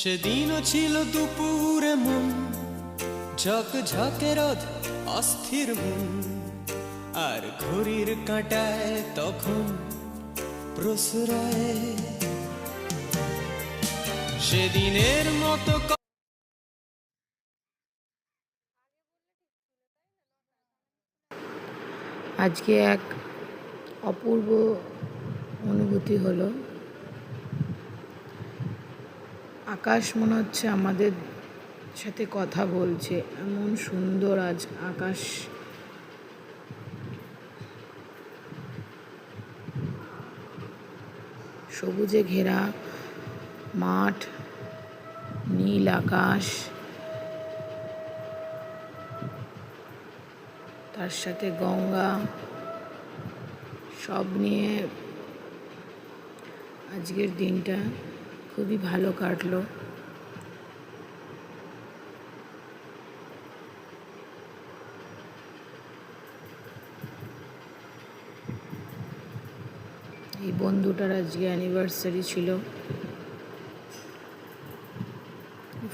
সেদিনও ছিল দুপুরে মন ঝকঝকে রোদ অস্থির মন, আর ঘড়ির কাঁটায় তখন প্রশ্রয় সেদিনের মতো। আজকে এক অপূর্ব অনুভূতি হলো। আকাশ মনে হচ্ছে আমাদের সাথে কথা বলছে, এমন সুন্দর আজ আকাশ। সবুজে ঘেরা মাঠ, নীল আকাশ, তার সাথে গঙ্গা, সব নিয়ে আজকের দিনটা খুবই ভালো কাটলো। এই বন্ধুটার আজকে অ্যানিভার্সারি ছিল।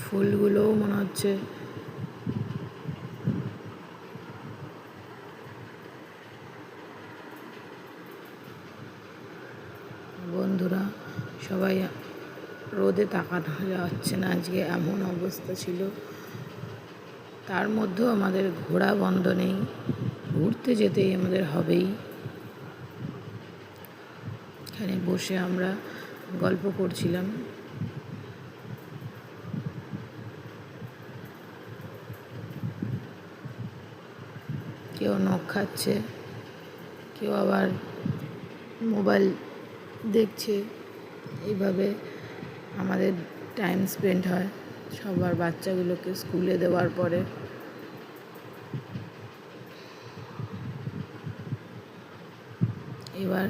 ফুলগুলোও মনে হচ্ছে বন্ধুরা সবাই, রোদে তাকানো যাচ্ছে না, আজকে এমন অবস্থা ছিল। তার মধ্যেও আমাদের ঘোরা বন্ধ নেই, ঘুরতে যেতেই আমাদের হবেই। এখানে বসে আমরা গল্প করছিলাম। কেউ নখ খাচ্ছে, কেউ আবার মোবাইল দেখছে। এইভাবে আমাদের টাইম স্পেন্ড হয় সবার বাচ্চাগুলোকে স্কুলে দেওয়ার পরে। এবার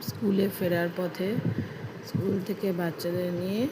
স্কুলে ফেরার পথে স্কুল থেকে বাচ্চাদের নিয়ে